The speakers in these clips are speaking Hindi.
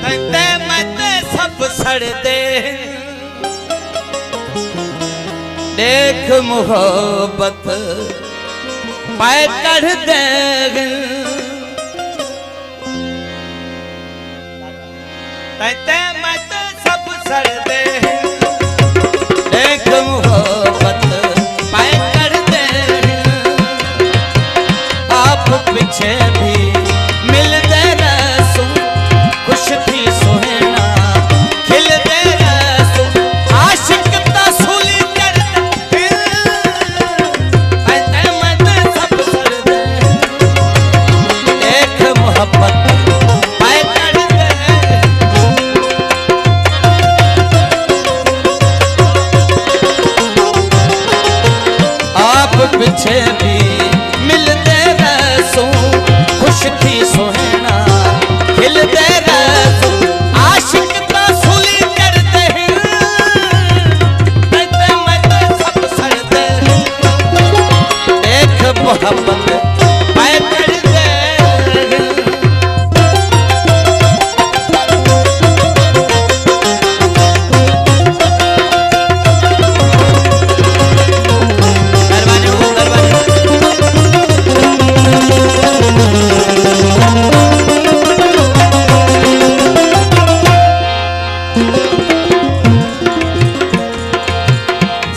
तैते मैते सब सड़ दे देख मोहब्बत पाए कर दे तैते मैते सब सड़ दे देख मोहब्बत पाए कर दे आप पीछे भी मिलते रसू खुश थी सोहना खिलते रसू आशिक तसूली करते तैते मैते सब सड़ दे देख मोहब्बत पाए कर दे आप पीछे भी मिलते रसू खुश थी सोहना खिलते रसू आशिक तसूली करते तैते मैते सब सड़ दे देख मोहब्बत पाए कर दे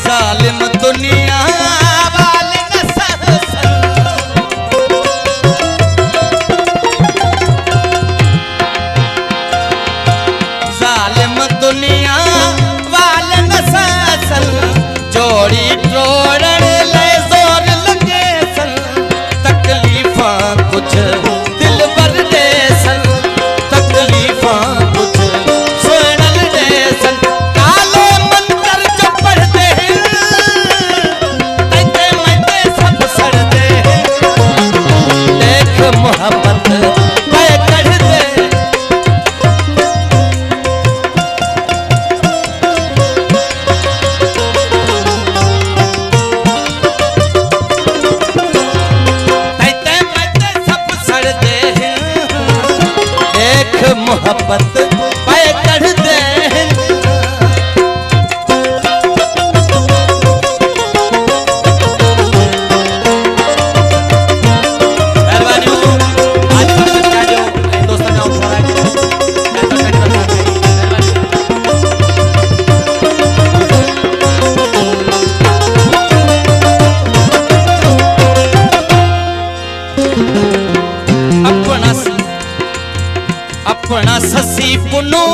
जालिम दुनिया वाले न सहसन जालिम दुनिया वाले न सहसन जोड़ी तोड़न ले जोर लगे सन तकलीफा कुछ दिल भर दे सन तकलीफा कुछ सोनल दे सन काले मंत्र जो पढ़ते तैते मैते सब सड़ दे देख मोहब्बत पाए कर दे तैते मैते सब सड़ दे देख मोहब्बत पाए कर दे मेहरबानी हो आज आ जाओ दोस्तों ने और थोड़ा अपना ससी पुनो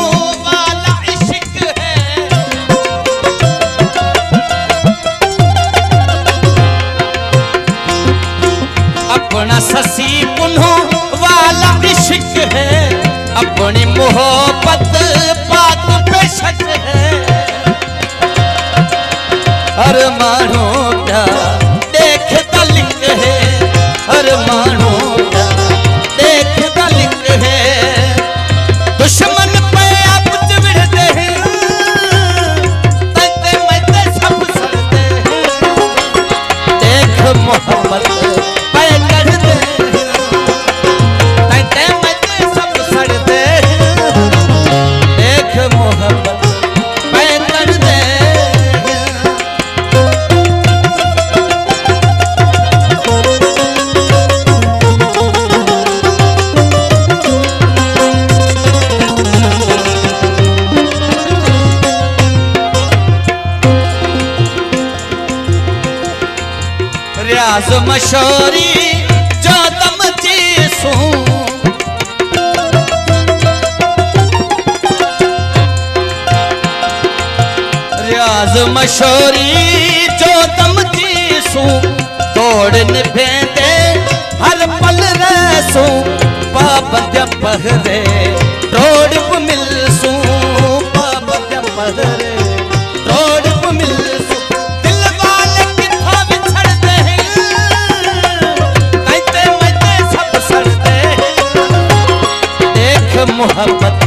वाला इश्क है अपना ससी पुनो वाला इश्क है अपनी मोहब्बत बात पे शक है हर मानो क्या देख लिंग है हर मानो क्या देख लिंग है दुश्मन पे आप चिढ़ते हैं तैते मैते सब सड़ दे देख मोहब्बत पाए कर दे तैते मैते सब सड़ दे देख मोहब्बत पाए कर दे रियाज मशोरी जो दम चीसू रियाज मशोरी जो दम चीसू तोड़न भेदे हर पल रसू पाबंद पहरे रोड मिलसू पाबंद पहरे रोड मिलसू दिल वाले किथा बिछड़ दे तैते मैते सब सड़ दे देख मोहब्बत